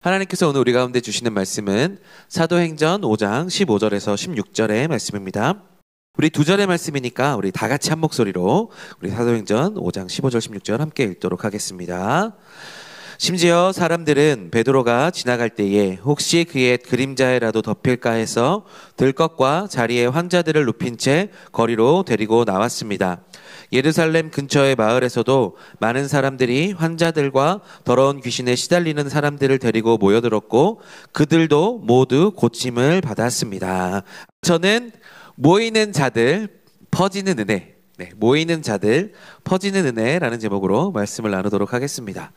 하나님께서 오늘 우리 가운데 주시는 말씀은 사도행전 5장 15절에서 16절의 말씀입니다. 우리 두 절의 말씀이니까 우리 다 같이 한 목소리로 우리 사도행전 5장 15절 16절 함께 읽도록 하겠습니다. 심지어 사람들은 베드로가 지나갈 때에 혹시 그의 그림자에라도 덮일까 해서 들것과 자리에 환자들을 눕힌 채 거리로 데리고 나왔습니다. 예루살렘 근처의 마을에서도 많은 사람들이 환자들과 더러운 귀신에 시달리는 사람들을 데리고 모여들었고 그들도 모두 고침을 받았습니다. 저는 모이는 자들 퍼지는 은혜, 모이는 자들 퍼지는 은혜라는 제목으로 말씀을 나누도록 하겠습니다.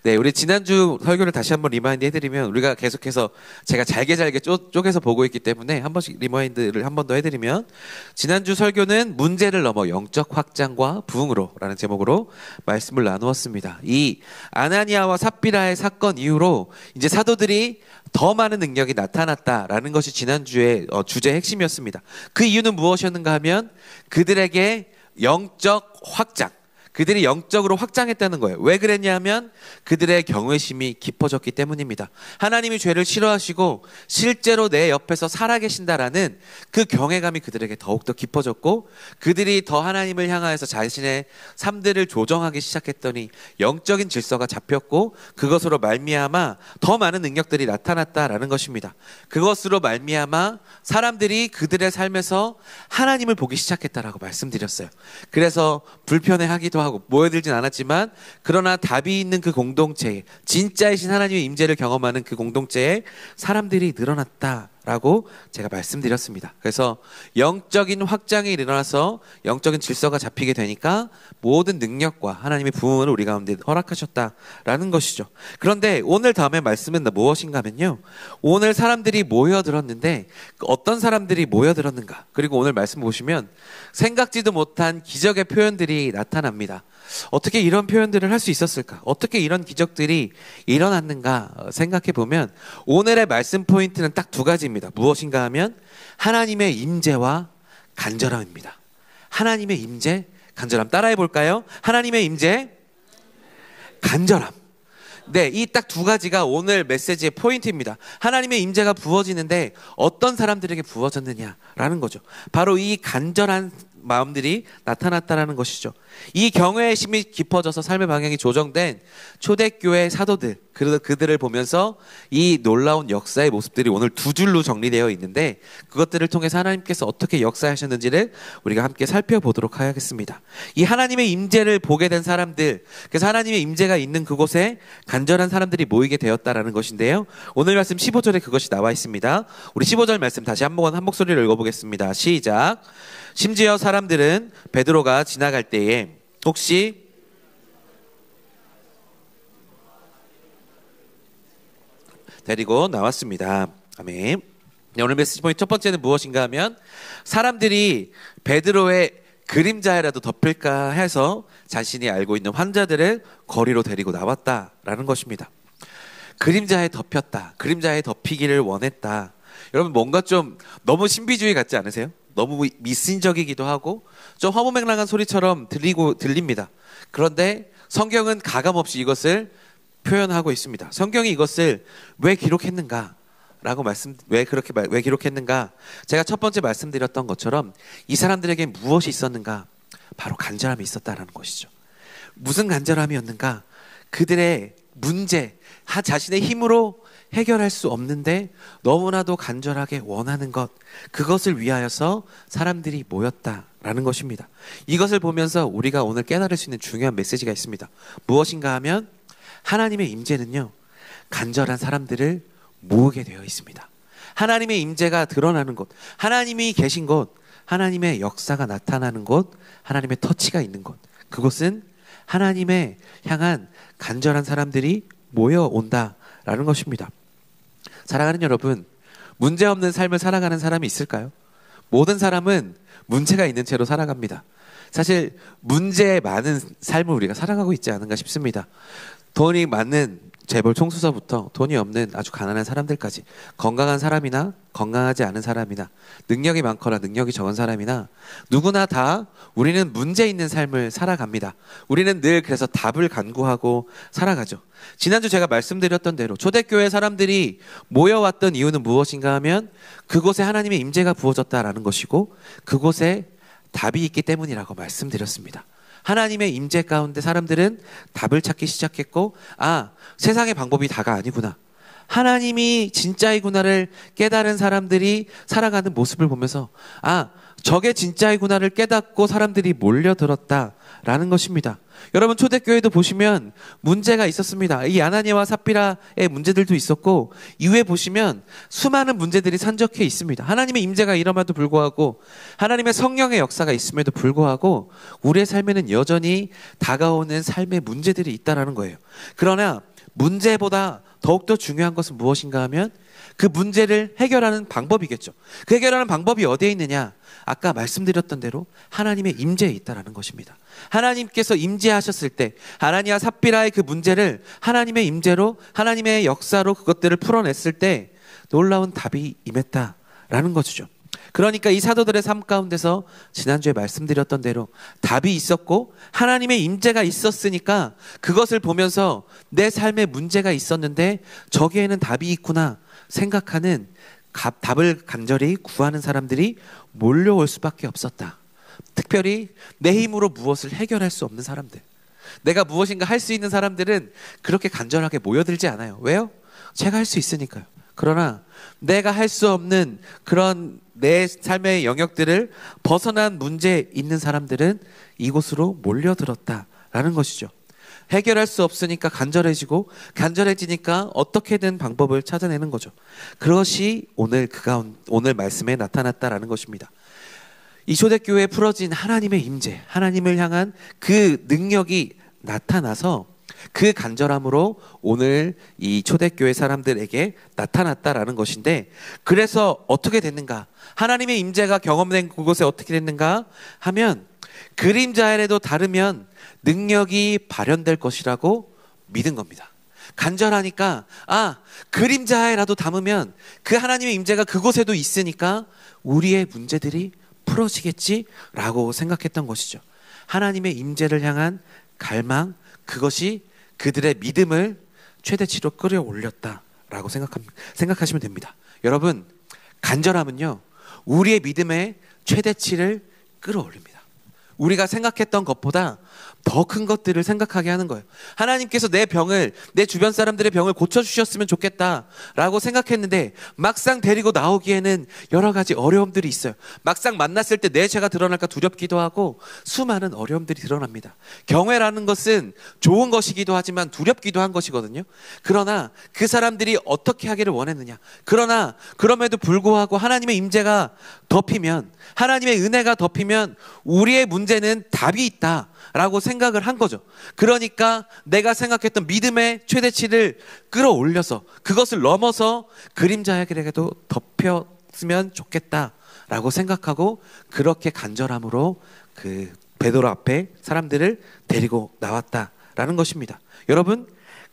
네, 우리 지난주 설교를 다시 한번 리마인드 해드리면 우리가 계속해서 제가 잘게 쪼개서 보고 있기 때문에 한 번씩 리마인드를 한 번 더 해드리면 지난주 설교는 문제를 넘어 영적 확장과 부흥으로 라는 제목으로 말씀을 나누었습니다. 이 아나니아와 삽비라의 사건 이후로 이제 사도들이 더 많은 능력이 나타났다라는 것이 지난주의 주제의 핵심이었습니다. 그 이유는 무엇이었는가 하면 그들에게 영적 확장, 그들이 영적으로 확장했다는 거예요. 왜 그랬냐 하면 그들의 경외심이 깊어졌기 때문입니다. 하나님이 죄를 싫어하시고 실제로 내 옆에서 살아계신다라는 그 경외감이 그들에게 더욱더 깊어졌고 그들이 더 하나님을 향하여서 자신의 삶들을 조정하기 시작했더니 영적인 질서가 잡혔고 그것으로 말미암아 더 많은 능력들이 나타났다라는 것입니다. 그것으로 말미암아 사람들이 그들의 삶에서 하나님을 보기 시작했다라고 말씀드렸어요. 그래서 불편해하기도 하고 모여들진 않았지만 그러나 답이 있는 그 공동체에 진짜이신 하나님의 임재를 경험하는 그 공동체에 사람들이 늘어났다라고 제가 말씀드렸습니다. 그래서 영적인 확장이 일어나서 영적인 질서가 잡히게 되니까 모든 능력과 하나님의 부흥을 우리 가운데 허락하셨다라는 것이죠. 그런데 오늘 다음에 말씀은 무엇인가 하면요, 오늘 사람들이 모여들었는데 어떤 사람들이 모여들었는가, 그리고 오늘 말씀 보시면 생각지도 못한 기적의 표현들이 나타납니다. 어떻게 이런 표현들을 할 수 있었을까? 어떻게 이런 기적들이 일어났는가 생각해 보면 오늘의 말씀 포인트는 딱 두 가지입니다. 무엇인가 하면 하나님의 임재와 간절함입니다. 하나님의 임재, 간절함. 따라해 볼까요? 하나님의 임재, 간절함. 네, 이 딱 두 가지가 오늘 메시지의 포인트입니다. 하나님의 임재가 부어지는데 어떤 사람들에게 부어졌느냐라는 거죠. 바로 이 간절한 마음들이 나타났다라는 것이죠. 이 경외의 심이 깊어져서 삶의 방향이 조정된 초대교회 사도들, 그들을 보면서 이 놀라운 역사의 모습들이 오늘 두 줄로 정리되어 있는데 그것들을 통해서 하나님께서 어떻게 역사하셨는지를 우리가 함께 살펴보도록 하겠습니다. 이 하나님의 임재를 보게 된 사람들, 그래서 하나님의 임재가 있는 그곳에 간절한 사람들이 모이게 되었다라는 것인데요. 오늘 말씀 15절에 그것이 나와 있습니다. 우리 15절 말씀 다시 한 목소리를 읽어보겠습니다. 시작. 심지어 사람들은 베드로가 지나갈 때에 혹시 데리고 나왔습니다. 아멘. 오늘 메시지 포인트 첫 번째는 무엇인가 하면 사람들이 베드로의 그림자에라도 덮일까 해서 자신이 알고 있는 환자들을 거리로 데리고 나왔다라는 것입니다. 그림자에 덮였다. 그림자에 덮이기를 원했다. 여러분 뭔가 좀 너무 신비주의 같지 않으세요? 너무 미신적이기도 하고 좀 허무맹랑한 소리처럼 들립니다. 그런데 성경은 가감없이 이것을 표현하고 있습니다. 성경이 이것을 왜 기록했는가? 왜 기록했는가? 제가 첫 번째 말씀드렸던 것처럼 이 사람들에게 무엇이 있었는가? 바로 간절함이 있었다라는 것이죠. 무슨 간절함이었는가? 그들의 문제, 자신의 힘으로 해결할 수 없는데 너무나도 간절하게 원하는 것, 그것을 위하여서 사람들이 모였다라는 것입니다. 이것을 보면서 우리가 오늘 깨달을 수 있는 중요한 메시지가 있습니다. 무엇인가 하면 하나님의 임재는요, 간절한 사람들을 모으게 되어 있습니다. 하나님의 임재가 드러나는 곳, 하나님이 계신 곳, 하나님의 역사가 나타나는 곳, 하나님의 터치가 있는 곳, 그곳은 하나님의 향한 간절한 사람들이 모여온다라는 것입니다. 사랑하는 여러분, 문제없는 삶을 살아가는 사람이 있을까요? 모든 사람은 문제가 있는 채로 살아갑니다. 사실 문제 많은 삶을 우리가 살아가고 있지 않은가 싶습니다. 돈이 많은 재벌 총수서부터 돈이 없는 아주 가난한 사람들까지, 건강한 사람이나 건강하지 않은 사람이나 능력이 많거나 능력이 적은 사람이나 누구나 다 우리는 문제 있는 삶을 살아갑니다. 우리는 늘 그래서 답을 간구하고 살아가죠. 지난주 제가 말씀드렸던 대로 초대교회 사람들이 모여왔던 이유는 무엇인가 하면 그곳에 하나님의 임재가 부어졌다라는 것이고 그곳에 답이 있기 때문이라고 말씀드렸습니다. 하나님의 임재 가운데 사람들은 답을 찾기 시작했고, 아, 세상의 방법이 다가 아니구나, 하나님이 진짜이구나를 깨달은 사람들이 살아가는 모습을 보면서, 아, 저게 진짜이구나를 깨닫고 사람들이 몰려들었다라는 것입니다. 여러분, 초대교회도 보시면 문제가 있었습니다. 이 아나니아와 삽비라의 문제들도 있었고, 이후에 보시면 수많은 문제들이 산적해 있습니다. 하나님의 임재가 이름에도 불구하고, 하나님의 성령의 역사가 있음에도 불구하고 우리의 삶에는 여전히 다가오는 삶의 문제들이 있다는 거예요. 그러나 문제보다 더욱더 중요한 것은 무엇인가 하면 그 문제를 해결하는 방법이겠죠. 그 해결하는 방법이 어디에 있느냐? 아까 말씀드렸던 대로 하나님의 임재에 있다는 것입니다. 하나님께서 임재하셨을 때 아나니아 삽비라의 그 문제를 하나님의 임재로, 하나님의 역사로 그것들을 풀어냈을 때 놀라운 답이 임했다라는 것이죠. 그러니까 이 사도들의 삶 가운데서 지난주에 말씀드렸던 대로 답이 있었고 하나님의 임재가 있었으니까 그것을 보면서 내 삶에 문제가 있었는데 저기에는 답이 있구나 생각하는, 답을 간절히 구하는 사람들이 몰려올 수밖에 없었다. 특별히 내 힘으로 무엇을 해결할 수 없는 사람들, 내가 무엇인가 할 수 있는 사람들은 그렇게 간절하게 모여들지 않아요. 왜요? 제가 할 수 있으니까요. 그러나 내가 할 수 없는 그런 내 삶의 영역들을 벗어난 문제 있는 사람들은 이곳으로 몰려들었다라는 것이죠. 해결할 수 없으니까 간절해지고, 간절해지니까 어떻게든 방법을 찾아내는 거죠. 그것이 오늘 오늘 말씀에 나타났다라는 것입니다. 이 초대교회에 풀어진 하나님의 임재, 하나님을 향한 그 능력이 나타나서 그 간절함으로 오늘 이 초대교회 사람들에게 나타났다라는 것인데, 그래서 어떻게 됐는가? 하나님의 임재가 경험된 그곳에 어떻게 됐는가 하면 그림자에라도 다르면 능력이 발현될 것이라고 믿은 겁니다. 간절하니까, 아, 그림자에라도 담으면 그 하나님의 임재가 그곳에도 있으니까 우리의 문제들이 풀어지겠지라고 생각했던 것이죠. 하나님의 임재를 향한 갈망, 그것이 그들의 믿음을 최대치로 끌어올렸다라고 생각하시면 됩니다. 여러분, 간절함은요, 우리의 믿음의 최대치를 끌어올립니다. 우리가 생각했던 것보다 더 큰 것들을 생각하게 하는 거예요. 하나님께서 내 병을, 내 주변 사람들의 병을 고쳐주셨으면 좋겠다라고 생각했는데 막상 데리고 나오기에는 여러 가지 어려움들이 있어요. 막상 만났을 때 내 죄가 드러날까 두렵기도 하고 수많은 어려움들이 드러납니다. 경외라는 것은 좋은 것이기도 하지만 두렵기도 한 것이거든요. 그러나 그 사람들이 어떻게 하기를 원했느냐? 그러나 그럼에도 불구하고 하나님의 임재가 덮이면, 하나님의 은혜가 덮이면 우리의 문제는 답이 있다라고 생각을 한 거죠. 그러니까 내가 생각했던 믿음의 최대치를 끌어올려서 그것을 넘어서 그림자에게도 덮였으면 좋겠다라고 생각하고 그렇게 간절함으로 그 베드로 앞에 사람들을 데리고 나왔다라는 것입니다. 여러분,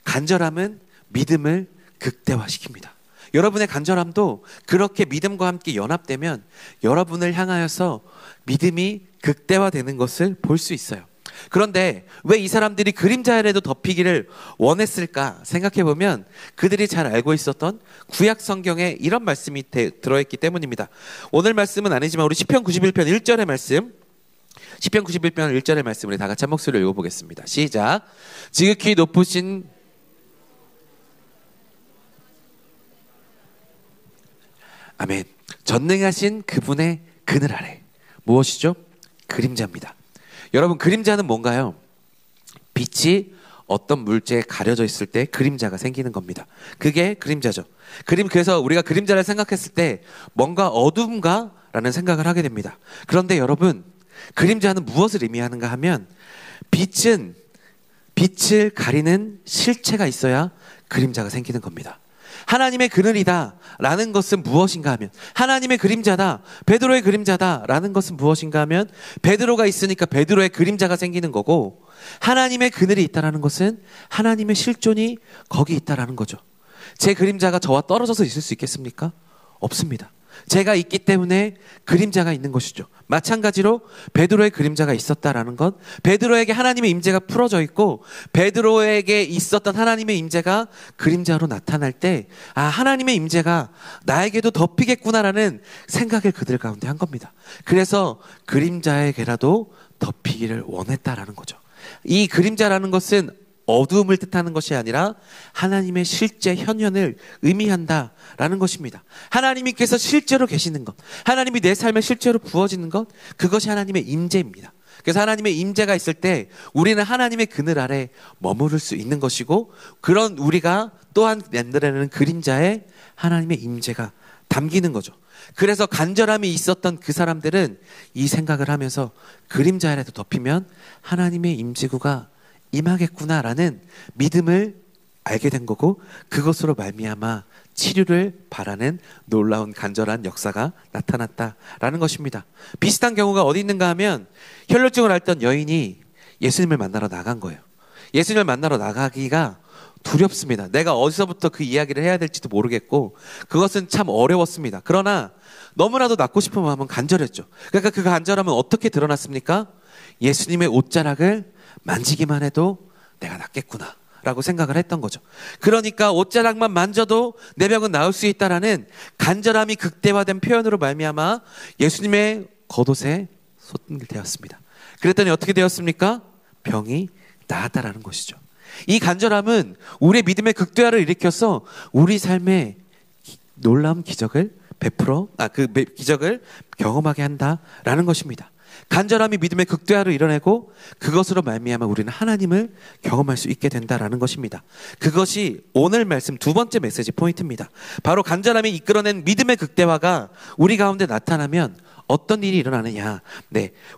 간절함은 믿음을 극대화시킵니다. 여러분의 간절함도 그렇게 믿음과 함께 연합되면 여러분을 향하여서 믿음이 극대화되는 것을 볼 수 있어요. 그런데 왜 이 사람들이 그림자에라도 덮이기를 원했을까 생각해보면 그들이 잘 알고 있었던 구약 성경에 이런 말씀이 들어있기 때문입니다. 오늘 말씀은 아니지만 우리 시편 91편 1절의 말씀, 시편 91편 1절의 말씀 우리 다 같이 한 목소리로 읽어보겠습니다. 시작. 지극히 높으신 아멘. 전능하신 그분의 그늘 아래. 무엇이죠? 그림자입니다. 여러분, 그림자는 뭔가요? 빛이 어떤 물체에 가려져 있을 때 그림자가 생기는 겁니다. 그게 그림자죠. 그래서 우리가 그림자를 생각했을 때 뭔가 어둠가? 라는 생각을 하게 됩니다. 그런데 여러분, 그림자는 무엇을 의미하는가 하면 빛은 빛을 가리는 실체가 있어야 그림자가 생기는 겁니다. 하나님의 그늘이다 라는 것은 무엇인가 하면, 하나님의 그림자다, 베드로의 그림자다 라는 것은 무엇인가 하면 베드로가 있으니까 베드로의 그림자가 생기는 거고, 하나님의 그늘이 있다라는 것은 하나님의 실존이 거기 있다라는 거죠. 제 그림자가 저와 떨어져서 있을 수 있겠습니까? 없습니다. 제가 있기 때문에 그림자가 있는 것이죠. 마찬가지로 베드로의 그림자가 있었다라는 것, 베드로에게 하나님의 임재가 풀어져 있고 베드로에게 있었던 하나님의 임재가 그림자로 나타날 때 하나님의 임재가 나에게도 덮이겠구나라는 생각을 그들 가운데 한 겁니다. 그래서 그림자에게라도 덮이기를 원했다라는 거죠. 이 그림자라는 것은 어두움을 뜻하는 것이 아니라 하나님의 실제 현현을 의미한다라는 것입니다. 하나님께서 실제로 계시는 것, 하나님이 내 삶에 실제로 부어지는 것, 그것이 하나님의 임재입니다. 그래서 하나님의 임재가 있을 때 우리는 하나님의 그늘 아래 머무를 수 있는 것이고, 그런 우리가 또한 만들어내는 그림자에 하나님의 임재가 담기는 거죠. 그래서 간절함이 있었던 그 사람들은 이 생각을 하면서 그림자 아래도 덮이면 하나님의 임재구가 임하겠구나라는 믿음을 알게 된 거고, 그것으로 말미암아 치료를 바라는 놀라운 간절한 역사가 나타났다라는 것입니다. 비슷한 경우가 어디 있는가 하면 혈루증을 앓던 여인이 예수님을 만나러 나간 거예요. 예수님을 만나러 나가기가 두렵습니다. 내가 어디서부터 그 이야기를 해야 될지도 모르겠고 그것은 참 어려웠습니다. 그러나 너무나도 낫고 싶은 마음은 간절했죠. 그러니까 그 간절함은 어떻게 드러났습니까? 예수님의 옷자락을 만지기만 해도 내가 낫겠구나 라고 생각을 했던 거죠. 그러니까 옷자락만 만져도 내 병은 나을 수 있다라는 간절함이 극대화된 표현으로 말미암아 예수님의 겉옷에 쏟되었습니다. 그랬더니 어떻게 되었습니까? 병이 나았다라는 것이죠. 이 간절함은 우리의 믿음의 극대화를 일으켜서 우리 삶에 놀라운 기적을 기적을 경험하게 한다라는 것입니다. 간절함이 믿음의 극대화를 이뤄내고 그것으로 말미암아 우리는 하나님을 경험할 수 있게 된다라는 것입니다. 그것이 오늘 말씀 두 번째 메시지 포인트입니다. 바로 간절함이 이끌어낸 믿음의 극대화가 우리 가운데 나타나면 어떤 일이 일어나느냐.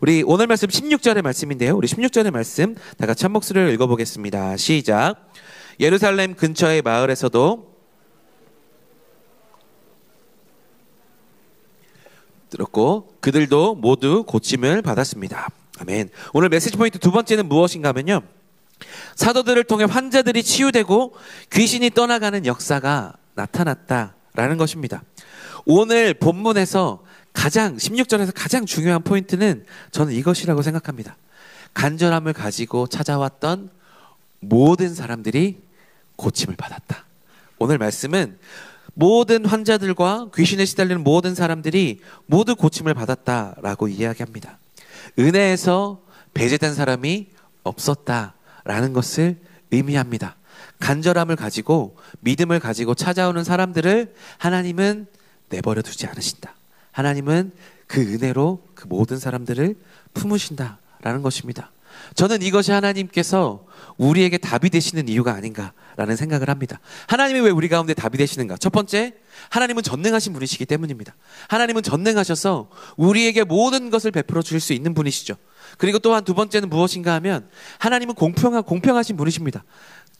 우리 오늘 말씀 16절의 말씀인데요. 우리 16절의 말씀 다 같이 한 목소리를 읽어보겠습니다. 시작. 예루살렘 근처의 마을에서도 들었고 그들도 모두 고침을 받았습니다. 아멘. 오늘 메시지 포인트 두 번째는 무엇인가 하면요, 사도들을 통해 환자들이 치유되고 귀신이 떠나가는 역사가 나타났다라는 것입니다. 오늘 본문에서 16절에서 가장 중요한 포인트는 저는 이것이라고 생각합니다. 간절함을 가지고 찾아왔던 모든 사람들이 고침을 받았다. 오늘 말씀은 모든 환자들과 귀신에 시달리는 모든 사람들이 모두 고침을 받았다라고 이야기합니다. 은혜에서 배제된 사람이 없었다라는 것을 의미합니다. 간절함을 가지고 믿음을 가지고 찾아오는 사람들을 하나님은 내버려 두지 않으신다. 하나님은 그 은혜로 그 모든 사람들을 품으신다라는 것입니다. 저는 이것이 하나님께서 우리에게 답이 되시는 이유가 아닌가라는 생각을 합니다. 하나님이 왜 우리 가운데 답이 되시는가? 첫 번째, 하나님은 전능하신 분이시기 때문입니다. 하나님은 전능하셔서 우리에게 모든 것을 베풀어 주실 수 있는 분이시죠. 그리고 또한 두 번째는 무엇인가 하면 하나님은 공평하신 분이십니다.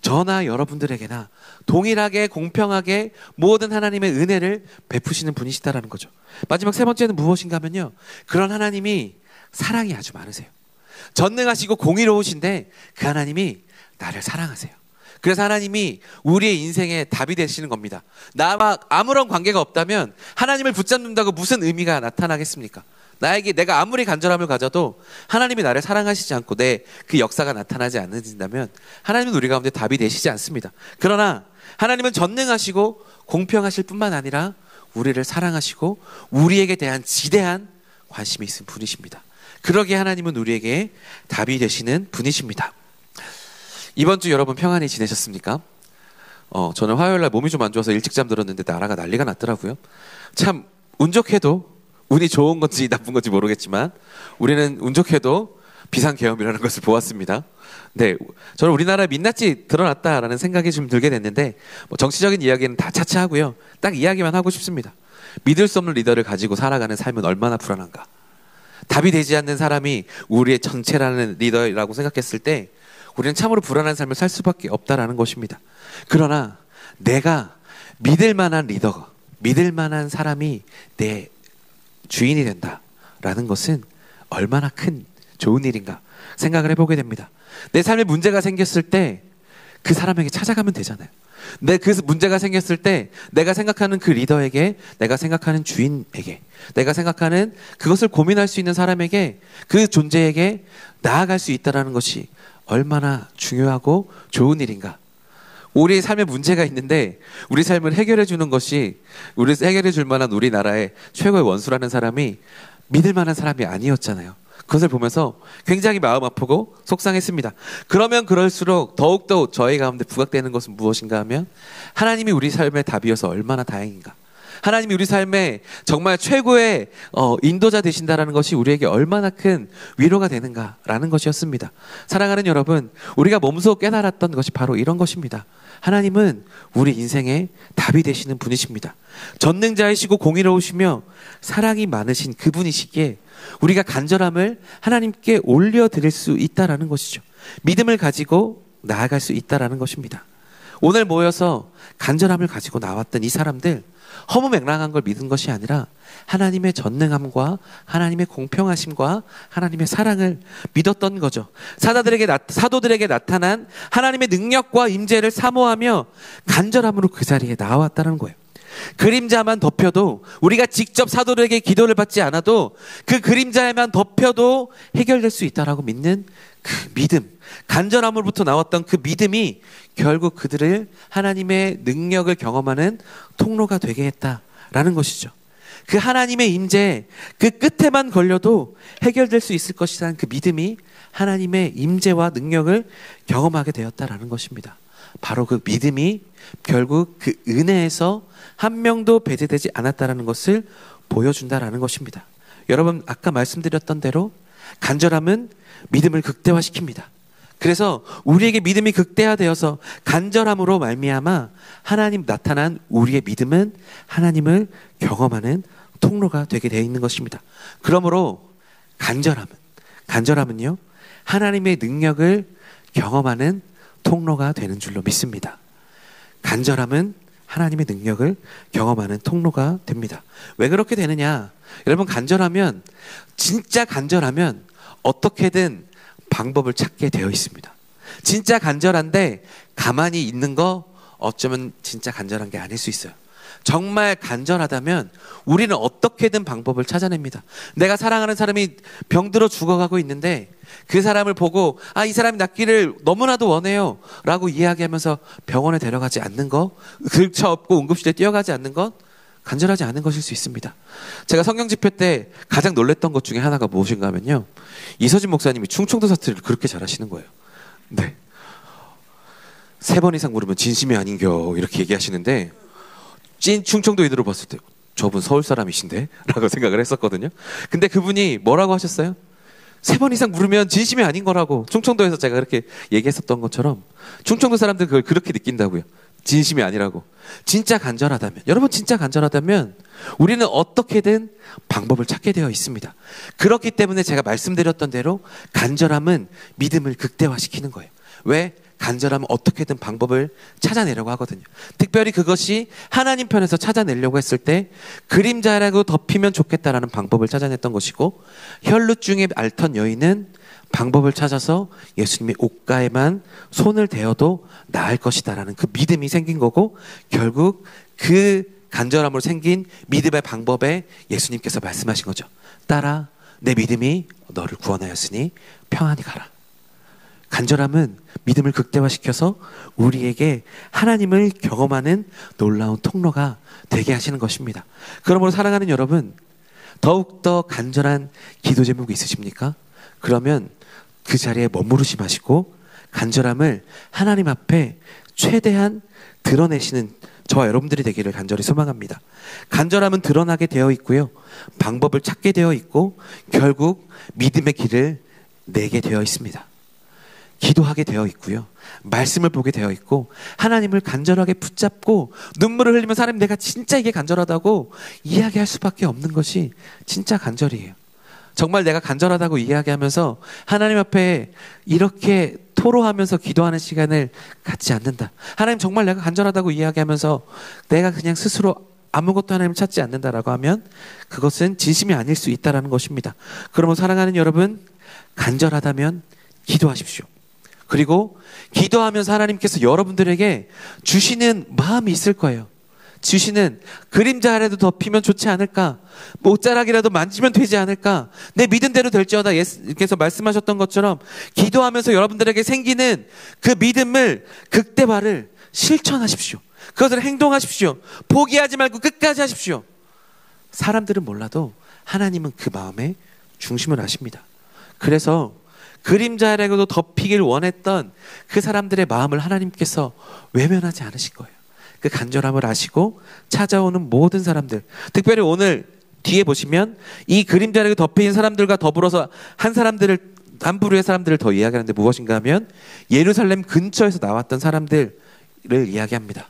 저나 여러분들에게나 동일하게 공평하게 모든 하나님의 은혜를 베푸시는 분이시다라는 거죠. 마지막 세 번째는 무엇인가 하면요, 그런 하나님이 사랑이 아주 많으세요. 전능하시고 공의로우신데 그 하나님이 나를 사랑하세요. 그래서 하나님이 우리의 인생에 답이 되시는 겁니다. 나와 아무런 관계가 없다면 하나님을 붙잡는다고 무슨 의미가 나타나겠습니까? 내가 아무리 간절함을 가져도 하나님이 나를 사랑하시지 않고 내 그 역사가 나타나지 않는다면 하나님은 우리 가운데 답이 되시지 않습니다. 그러나 하나님은 전능하시고 공평하실 뿐만 아니라 우리를 사랑하시고 우리에게 대한 지대한 관심이 있는 분이십니다. 그러기에 하나님은 우리에게 답이 되시는 분이십니다. 이번 주 여러분 평안히 지내셨습니까? 저는 화요일날 몸이 좀 안 좋아서 일찍 잠들었는데 나라가 난리가 났더라고요. 참 운 좋게도, 운이 좋은 건지 나쁜 건지 모르겠지만 우리는 운 좋게도 비상계엄이라는 것을 보았습니다. 저는 우리나라에 민낯이 드러났다라는 생각이 좀 들게 됐는데 정치적인 이야기는 다 차치하고요. 딱 이야기만 하고 싶습니다. 믿을 수 없는 리더를 가지고 살아가는 삶은 얼마나 불안한가. 답이 되지 않는 사람이 우리의 전체라는 리더라고 생각했을 때 우리는 참으로 불안한 삶을 살 수밖에 없다라는 것입니다. 그러나 내가 믿을 만한 리더, 믿을 만한 사람이 내 주인이 된다라는 것은 얼마나 큰 좋은 일인가 생각을 해보게 됩니다. 내 삶에 문제가 생겼을 때 그 사람에게 찾아가면 되잖아요. 그 문제가 생겼을 때 내가 생각하는 그 리더에게, 내가 생각하는 주인에게, 내가 생각하는 그것을 고민할 수 있는 사람에게, 그 존재에게 나아갈 수 있다는 것이 얼마나 중요하고 좋은 일인가. 우리 삶에 문제가 있는데 우리 삶을 해결해 주는 것이, 우리 해결해 줄 만한 우리나라의 최고의 원수라는 사람이 믿을 만한 사람이 아니었잖아요. 그것을 보면서 굉장히 마음 아프고 속상했습니다. 그러면 그럴수록 더욱더 저희 가운데 부각되는 것은 무엇인가 하면, 하나님이 우리 삶의 답이어서 얼마나 다행인가, 하나님이 우리 삶에 정말 최고의 인도자 되신다라는 것이 우리에게 얼마나 큰 위로가 되는가라는 것이었습니다. 사랑하는 여러분, 우리가 몸소 깨달았던 것이 바로 이런 것입니다. 하나님은 우리 인생의 답이 되시는 분이십니다. 전능자이시고 공의로우시며 사랑이 많으신 그분이시기에 우리가 간절함을 하나님께 올려드릴 수 있다라는 것이죠. 믿음을 가지고 나아갈 수 있다라는 것입니다. 오늘 모여서 간절함을 가지고 나왔던 이 사람들, 허무맹랑한 걸 믿은 것이 아니라 하나님의 전능함과 하나님의 공평하심과 하나님의 사랑을 믿었던 거죠. 사도들에게 나타난 하나님의 능력과 임재를 사모하며 간절함으로 그 자리에 나왔다는 거예요. 그림자만 덮여도, 우리가 직접 사도들에게 기도를 받지 않아도 그 그림자에만 덮여도 해결될 수 있다라고 믿는 그 믿음, 간절함으로부터 나왔던 그 믿음이 결국 그들을 하나님의 능력을 경험하는 통로가 되게 했다라는 것이죠. 그 하나님의 임재, 그 끝에만 걸려도 해결될 수 있을 것이라는 그 믿음이 하나님의 임재와 능력을 경험하게 되었다라는 것입니다. 바로 그 믿음이 결국 그 은혜에서 한 명도 배제되지 않았다라는 것을 보여준다라는 것입니다. 여러분, 아까 말씀드렸던 대로 간절함은 믿음을 극대화시킵니다. 그래서 우리에게 믿음이 극대화되어서 간절함으로 말미암아 하나님 나타난 우리의 믿음은 하나님을 경험하는 통로가 되게 되어 있는 것입니다. 그러므로 간절함은요, 하나님의 능력을 경험하는 통로가 되는 줄로 믿습니다. 간절함은 하나님의 능력을 경험하는 통로가 됩니다. 왜 그렇게 되느냐? 여러분, 진짜 간절하면 어떻게든 방법을 찾게 되어 있습니다. 진짜 간절한데 가만히 있는 거 어쩌면 진짜 간절한 게 아닐 수 있어요. 정말 간절하다면 우리는 어떻게든 방법을 찾아냅니다. 내가 사랑하는 사람이 병들어 죽어가고 있는데 그 사람을 보고 이 사람이 낫기를 너무나도 원해요 라고 이야기하면서 병원에 데려가지 않는 거, 긁혀엎고 응급실에 뛰어가지 않는 건 간절하지 않은 것일 수 있습니다. 제가 성경 집회 때 가장 놀랬던 것 중에 하나가 무엇인가 하면요, 이서진 목사님이 충청도 사투리를 그렇게 잘하시는 거예요. 네, 3번 이상 물으면 진심이 아닌겨 이렇게 얘기하시는데, 찐 충청도인으로 봤을 때 저분 서울 사람이신데? 라고 생각을 했었거든요. 근데 그분이 뭐라고 하셨어요? 3번 이상 물으면 진심이 아닌 거라고. 충청도에서 제가 그렇게 얘기했었던 것처럼 충청도 사람들은 그걸 그렇게 느낀다고요. 진심이 아니라고. 진짜 간절하다면, 여러분, 진짜 간절하다면 우리는 어떻게든 방법을 찾게 되어 있습니다. 그렇기 때문에 제가 말씀드렸던 대로 간절함은 믿음을 극대화시키는 거예요. 왜? 간절하면 어떻게든 방법을 찾아내려고 하거든요. 특별히 그것이 하나님 편에서 찾아내려고 했을 때 그림자라고 덮이면 좋겠다라는 방법을 찾아냈던 것이고, 혈루증에 앓던 여인은 방법을 찾아서 예수님의 옷가에만 손을 대어도 나을 것이다라는 그 믿음이 생긴 거고, 결국 그 간절함으로 생긴 믿음의 방법에 예수님께서 말씀하신 거죠. 따라, 내 믿음이 너를 구원하였으니 평안히 가라. 간절함은 믿음을 극대화시켜서 우리에게 하나님을 경험하는 놀라운 통로가 되게 하시는 것입니다. 그러므로 사랑하는 여러분, 더욱더 간절한 기도 제목이 있으십니까? 그러면 그 자리에 머무르지 마시고 간절함을 하나님 앞에 최대한 드러내시는 저와 여러분들이 되기를 간절히 소망합니다. 간절함은 드러나게 되어 있고요, 방법을 찾게 되어 있고, 결국 믿음의 길을 내게 되어 있습니다. 기도하게 되어 있고요, 말씀을 보게 되어 있고, 하나님을 간절하게 붙잡고 눈물을 흘리면서 하나님, 내가 진짜 이게 간절하다고 이야기할 수밖에 없는 것이 진짜 간절이에요. 정말 내가 간절하다고 이야기하면서 하나님 앞에 이렇게 토로하면서 기도하는 시간을 갖지 않는다. 하나님, 정말 내가 간절하다고 이야기하면서 내가 그냥 스스로 아무것도 하나님을 찾지 않는다라고 하면 그것은 진심이 아닐 수 있다는 것입니다. 그러면 사랑하는 여러분, 간절하다면 기도하십시오. 그리고 기도하면서 하나님께서 여러분들에게 주시는 마음이 있을 거예요. 주시는 그림자 아래도 덮이면 좋지 않을까? 못자락이라도 만지면 되지 않을까? 내 믿음대로 될지어다. 예수께서 말씀하셨던 것처럼 기도하면서 여러분들에게 생기는 그 믿음을 극대화를 실천하십시오. 그것을 행동하십시오. 포기하지 말고 끝까지 하십시오. 사람들은 몰라도 하나님은 그 마음의 중심을 아십니다. 그래서 그림자 아래도 덮이길 원했던 그 사람들의 마음을 하나님께서 외면하지 않으신 거예요. 그 간절함을 아시고 찾아오는 모든 사람들, 특별히 오늘 뒤에 보시면 이 그림자 아래에 덮인 사람들과 더불어서 한 부류의 사람들을 더 이야기하는데 무엇인가 하면 예루살렘 근처에서 나왔던 사람들을 이야기합니다.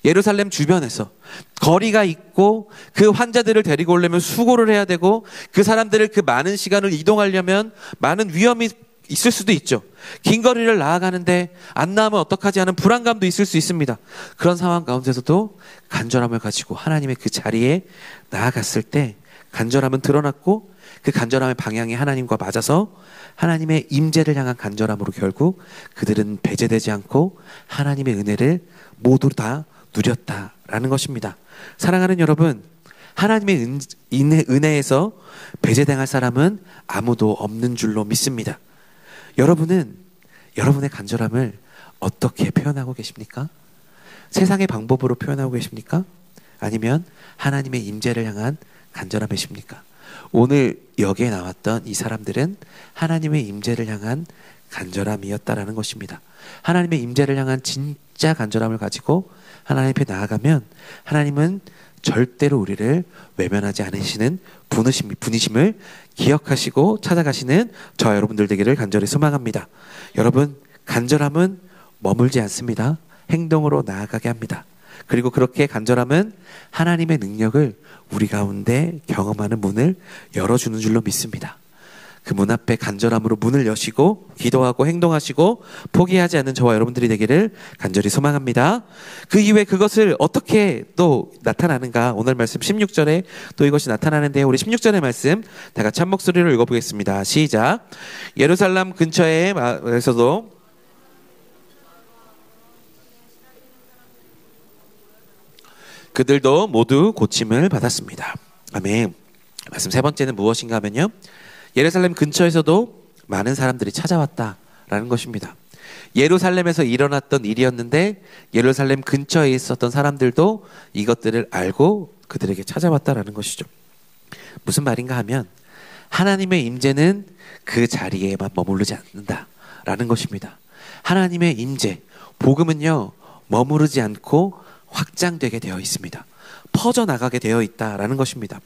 예루살렘 주변에서 거리가 있고 그 환자들을 데리고 오려면 수고를 해야 되고 그 사람들을 그 많은 시간을 이동하려면 많은 위험이 있을 수도 있죠. 긴 거리를 나아가는데 안 나오면 어떡하지 하는 불안감도 있을 수 있습니다. 그런 상황 가운데서도 간절함을 가지고 하나님의 그 자리에 나아갔을 때 간절함은 드러났고 그 간절함의 방향이 하나님과 맞아서 하나님의 임재를 향한 간절함으로 결국 그들은 배제되지 않고 하나님의 은혜를 모두 다 누렸다라는 것입니다. 사랑하는 여러분, 하나님의 은혜에서 배제당할 사람은 아무도 없는 줄로 믿습니다. 여러분은 여러분의 간절함을 어떻게 표현하고 계십니까? 세상의 방법으로 표현하고 계십니까? 아니면 하나님의 임재를 향한 간절함이십니까? 오늘 여기에 나왔던 이 사람들은 하나님의 임재를 향한 간절함이었다라는 것입니다. 하나님의 임재를 향한 진짜 간절함을 가지고 하나님 앞에 나아가면 하나님은 절대로 우리를 외면하지 않으시는 분이심을 기억하시고 찾아가시는 저와 여러분들 되기를 간절히 소망합니다. 여러분, 간절함은 머물지 않습니다. 행동으로 나아가게 합니다. 그리고 그렇게 간절함은 하나님의 능력을 우리 가운데 경험하는 문을 열어주는 줄로 믿습니다. 그 문 앞에 간절함으로 문을 여시고 기도하고 행동하시고 포기하지 않는 저와 여러분들이 되기를 간절히 소망합니다. 그 이후에 그것을 어떻게 또 나타나는가? 오늘 말씀 16절에 또 이것이 나타나는데 우리 16절의 말씀 다 같이 한 목소리로 읽어보겠습니다. 시작. 예루살렘 근처에서도 그들도 모두 고침을 받았습니다. 아멘. 말씀 세 번째는 무엇인가 하면요, 예루살렘 근처에서도 많은 사람들이 찾아왔다라는 것입니다. 예루살렘에서 일어났던 일이었는데 예루살렘 근처에 있었던 사람들도 이것들을 알고 그들에게 찾아왔다라는 것이죠. 무슨 말인가 하면 하나님의 임재는 그 자리에만 머무르지 않는다라는 것입니다. 하나님의 임재, 복음은요, 머무르지 않고 확장되게 되어 있습니다. 퍼져나가게 되어 있다라는 것입니다.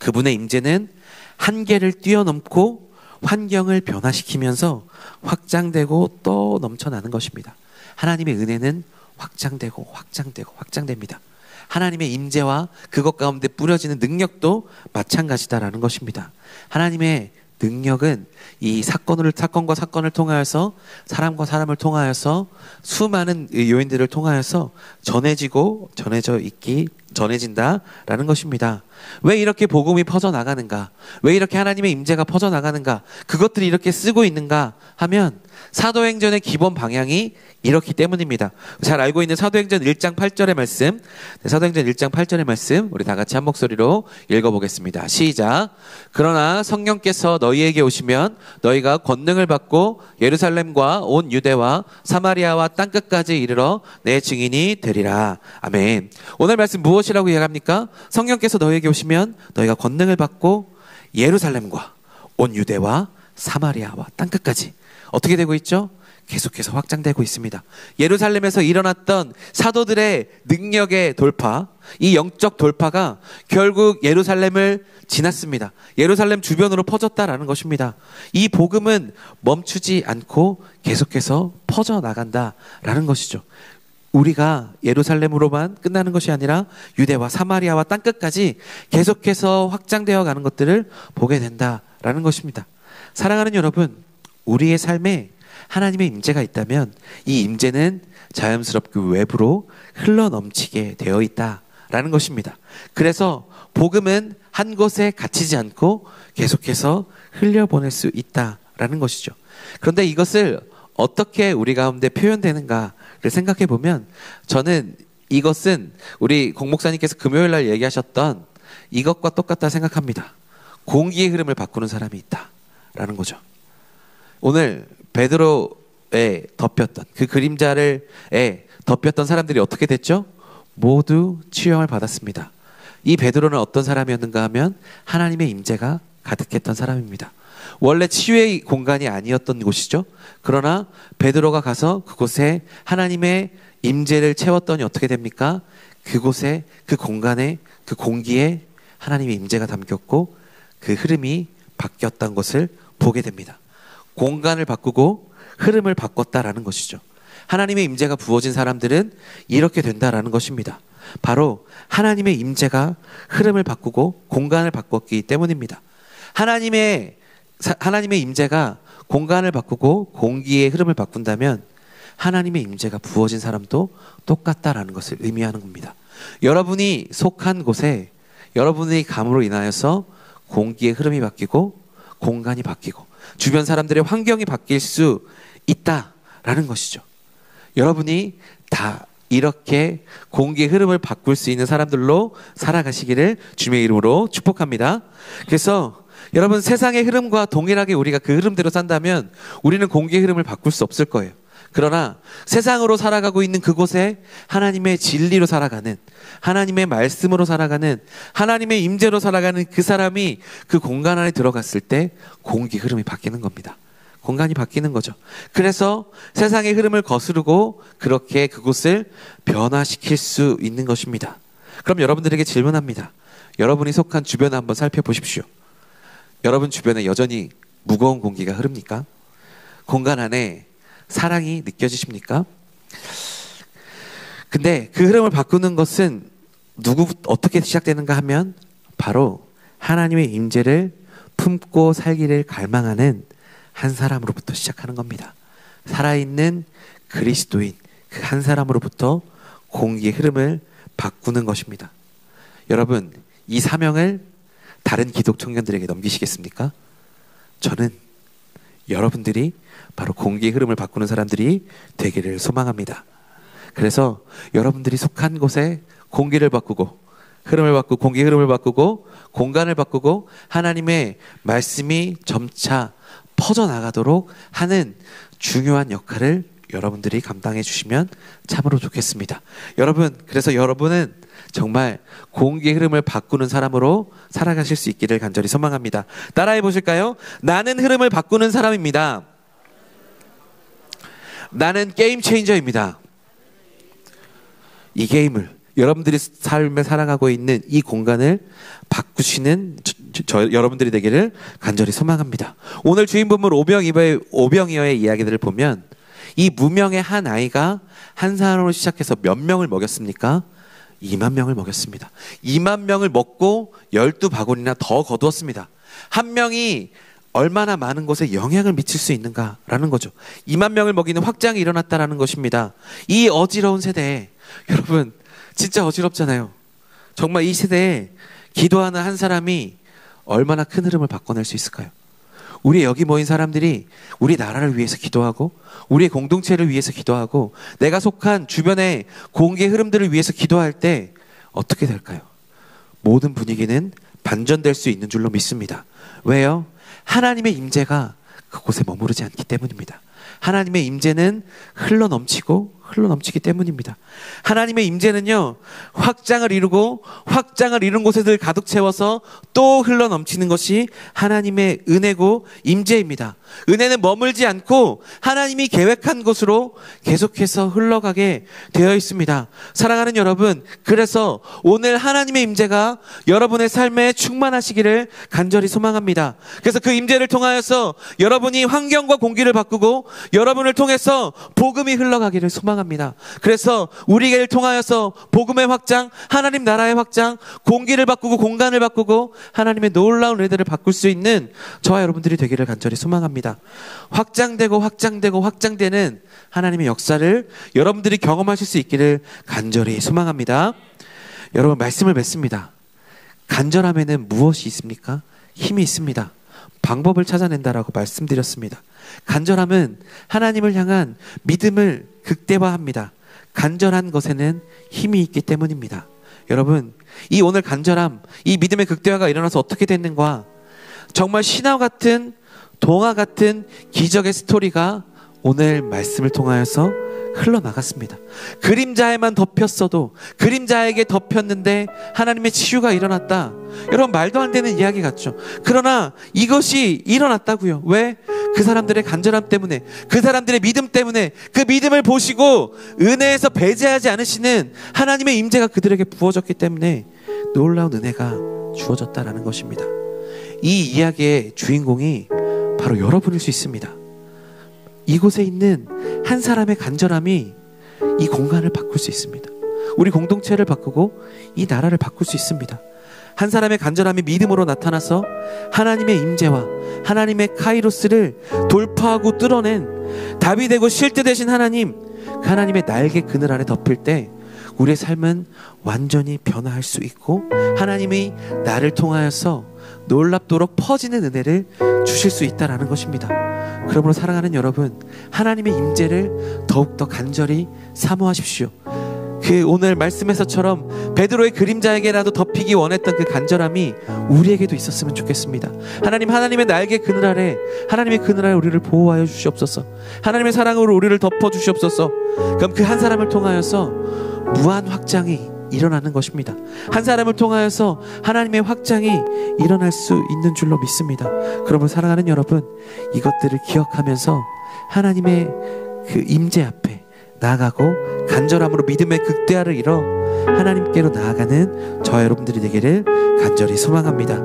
그분의 임재는 한계를 뛰어넘고 환경을 변화시키면서 확장되고 또 넘쳐나는 것입니다. 하나님의 은혜는 확장됩니다. 하나님의 임재와 그것 가운데 뿌려지는 능력도 마찬가지다라는 것입니다. 하나님의 능력은 이 사건과 사건을 통하여서 사람과 사람을 통하여서 수많은 요인들을 통하여서 전해진다라는 것입니다. 왜 이렇게 복음이 퍼져나가는가? 왜 이렇게 하나님의 임재가 퍼져나가는가? 그것들이 이렇게 쓰고 있는가 하면 사도행전의 기본 방향이 이렇기 때문입니다. 잘 알고 있는 사도행전 1장 8절의 말씀, 사도행전 1장 8절의 말씀 우리 다 같이 한 목소리로 읽어보겠습니다. 시작. 그러나 성령께서 너희에게 오시면 너희가 권능을 받고 예루살렘과 온 유대와 사마리아와 땅끝까지 이르러 내 증인이 되리라. 아멘. 오늘 말씀 무엇이라고 이야기합니까? 성령께서 너희에게 오시면 너희가 권능을 받고 예루살렘과 온 유대와 사마리아와 땅끝까지 어떻게 되고 있죠? 계속해서 확장되고 있습니다. 예루살렘에서 일어났던 사도들의 능력의 돌파, 이 영적 돌파가 결국 예루살렘을 지났습니다. 예루살렘 주변으로 퍼졌다라는 것입니다. 이 복음은 멈추지 않고 계속해서 퍼져나간다라는 것이죠. 우리가 예루살렘으로만 끝나는 것이 아니라 유대와 사마리아와 땅끝까지 계속해서 확장되어 가는 것들을 보게 된다라는 것입니다. 사랑하는 여러분, 우리의 삶에 하나님의 임재가 있다면 이 임재는 자연스럽게 외부로 흘러넘치게 되어 있다라는 것입니다. 그래서 복음은 한 곳에 갇히지 않고 계속해서 흘려보낼 수 있다라는 것이죠. 그런데 이것을 어떻게 우리 가운데 표현되는가를 생각해 보면 저는 이것은 우리 공목사님께서 금요일 날 얘기하셨던 이것과 똑같다 생각합니다. 공기의 흐름을 바꾸는 사람이 있다라는 거죠. 오늘 베드로에 덮였던 그 그림자에 덮였던 사람들이 어떻게 됐죠? 모두 치유함을 받았습니다. 이 베드로는 어떤 사람이었는가 하면 하나님의 임재가 가득했던 사람입니다. 원래 치유의 공간이 아니었던 곳이죠. 그러나 베드로가 가서 그곳에 하나님의 임재를 채웠더니 어떻게 됩니까? 그곳에, 그 공간에, 그 공기에 하나님의 임재가 담겼고 그 흐름이 바뀌었다는 것을 보게 됩니다. 공간을 바꾸고 흐름을 바꿨다라는 것이죠. 하나님의 임재가 부어진 사람들은 이렇게 된다라는 것입니다. 바로 하나님의 임재가 흐름을 바꾸고 공간을 바꿨기 때문입니다. 하나님의 임재가 공간을 바꾸고 공기의 흐름을 바꾼다면 하나님의 임재가 부어진 사람도 똑같다라는 것을 의미하는 겁니다. 여러분이 속한 곳에 여러분의 감으로 인하여서 공기의 흐름이 바뀌고 공간이 바뀌고 주변 사람들의 환경이 바뀔 수 있다라는 것이죠. 여러분이 다 이렇게 공기의 흐름을 바꿀 수 있는 사람들로 살아가시기를 주님의 이름으로 축복합니다. 그래서 여러분, 세상의 흐름과 동일하게 우리가 그 흐름대로 산다면 우리는 공기의 흐름을 바꿀 수 없을 거예요. 그러나 세상으로 살아가고 있는 그곳에 하나님의 진리로 살아가는, 하나님의 말씀으로 살아가는, 하나님의 임재로 살아가는 그 사람이 그 공간 안에 들어갔을 때 공기 흐름이 바뀌는 겁니다. 공간이 바뀌는 거죠. 그래서 세상의 흐름을 거스르고 그렇게 그곳을 변화시킬 수 있는 것입니다. 그럼 여러분들에게 질문합니다. 여러분이 속한 주변을 한번 살펴보십시오. 여러분 주변에 여전히 무거운 공기가 흐릅니까? 공간 안에 사랑이 느껴지십니까? 근데 그 흐름을 바꾸는 것은 어떻게 시작되는가 하면 바로 하나님의 임재를 품고 살기를 갈망하는 한 사람으로부터 시작하는 겁니다. 살아있는 그리스도인 그 한 사람으로부터 공기의 흐름을 바꾸는 것입니다. 여러분, 이 사명을 다른 기독 청년들에게 넘기시겠습니까? 저는 여러분들이 바로 공기의 흐름을 바꾸는 사람들이 되기를 소망합니다. 그래서 여러분들이 속한 곳에 공기를 바꾸고 흐름을 바꾸고 공기의 흐름을 바꾸고 공간을 바꾸고 하나님의 말씀이 점차 퍼져나가도록 하는 중요한 역할을 여러분들이 감당해 주시면 참으로 좋겠습니다. 여러분, 그래서 여러분은 정말 공기의 흐름을 바꾸는 사람으로 살아가실 수 있기를 간절히 소망합니다. 따라해 보실까요? 나는 흐름을 바꾸는 사람입니다. 나는 게임 체인저입니다. 이 게임을, 여러분들이 삶에 살아가고 있는 이 공간을 바꾸시는 여러분들이 되기를 간절히 소망합니다. 오늘 주인 본문 오병이어의 이야기들을 보면 이 무명의 한 아이가 한 사람으로 시작해서 몇 명을 먹였습니까? 2만 명을 먹였습니다. 2만 명을 먹고 12바구니나 더 거두었습니다. 한 명이 얼마나 많은 곳에 영향을 미칠 수 있는가라는 거죠. 2만 명을 먹이는 확장이 일어났다라는 것입니다. 이 어지러운 세대에, 여러분 진짜 어지럽잖아요. 정말 이 세대에 기도하는 한 사람이 얼마나 큰 흐름을 바꿔낼 수 있을까요? 우리 여기 모인 사람들이 우리 나라를 위해서 기도하고 우리의 공동체를 위해서 기도하고 내가 속한 주변의 공기의 흐름들을 위해서 기도할 때 어떻게 될까요? 모든 분위기는 반전될 수 있는 줄로 믿습니다. 왜요? 하나님의 임재가 그곳에 머무르지 않기 때문입니다. 하나님의 임재는 흘러넘치기 때문입니다. 하나님의 임재는요, 확장을 이루고 확장을 이룬 곳에 가득 채워서 또 흘러넘치는 것이 하나님의 은혜고 임재입니다. 은혜는 머물지 않고 하나님이 계획한 곳으로 계속해서 흘러가게 되어 있습니다. 사랑하는 여러분, 그래서 오늘 하나님의 임재가 여러분의 삶에 충만하시기를 간절히 소망합니다. 그래서 그 임재를 통하여서 여러분이 환경과 공기를 바꾸고 여러분을 통해서 복음이 흘러가기를 소망합니다. 그래서 우리를 통하여서 복음의 확장, 하나님 나라의 확장, 공기를 바꾸고 공간을 바꾸고 하나님의 놀라운 은혜들을 바꿀 수 있는 저와 여러분들이 되기를 간절히 소망합니다. 확장되고 확장되는 하나님의 역사를 여러분들이 경험하실 수 있기를 간절히 소망합니다. 여러분, 말씀을 맺습니다. 간절함에는 무엇이 있습니까? 힘이 있습니다. 방법을 찾아낸다라고 말씀드렸습니다. 간절함은 하나님을 향한 믿음을 극대화합니다. 간절한 것에는 힘이 있기 때문입니다. 여러분, 이 오늘 간절함, 이 믿음의 극대화가 일어나서 어떻게 됐는가? 정말 신화 같은, 동화 같은 기적의 스토리가 오늘 말씀을 통하여서 흘러나갔습니다. 그림자에만 덮였어도, 그림자에게 덮였는데 하나님의 치유가 일어났다. 여러분, 말도 안 되는 이야기 같죠? 그러나 이것이 일어났다고요. 왜? 그 사람들의 간절함 때문에, 그 사람들의 믿음 때문에, 그 믿음을 보시고 은혜에서 배제하지 않으시는 하나님의 임재가 그들에게 부어졌기 때문에 놀라운 은혜가 주어졌다라는 것입니다. 이 이야기의 주인공이 바로 여러분일 수 있습니다. 이곳에 있는 한 사람의 간절함이 이 공간을 바꿀 수 있습니다. 우리 공동체를 바꾸고 이 나라를 바꿀 수 있습니다. 한 사람의 간절함이 믿음으로 나타나서 하나님의 임재와 하나님의 카이로스를 돌파하고 뚫어낸 답이 되고 실제 되신 하나님, 그 하나님의 날개 그늘 아래 덮일 때 우리의 삶은 완전히 변화할 수 있고 하나님이 나를 통하여서 놀랍도록 퍼지는 은혜를 주실 수 있다라는 것입니다. 그러므로 사랑하는 여러분, 하나님의 임재를 더욱더 간절히 사모하십시오. 그 오늘 말씀에서처럼 베드로의 그림자에게라도 덮이기 원했던 그 간절함이 우리에게도 있었으면 좋겠습니다. 하나님, 하나님의 날개 그늘 아래, 하나님의 그늘 아래 우리를 보호하여 주시옵소서. 하나님의 사랑으로 우리를 덮어 주시옵소서. 그럼 그 한 사람을 통하여서 무한 확장이 일어나는 것입니다. 한 사람을 통하여서 하나님의 확장이 일어날 수 있는 줄로 믿습니다. 그러므로 사랑하는 여러분, 이것들을 기억하면서 하나님의 그 임재 앞에 나아가고 간절함으로 믿음의 극대화를 이뤄 하나님께로 나아가는 저와 여러분들이 되기를 간절히 소망합니다.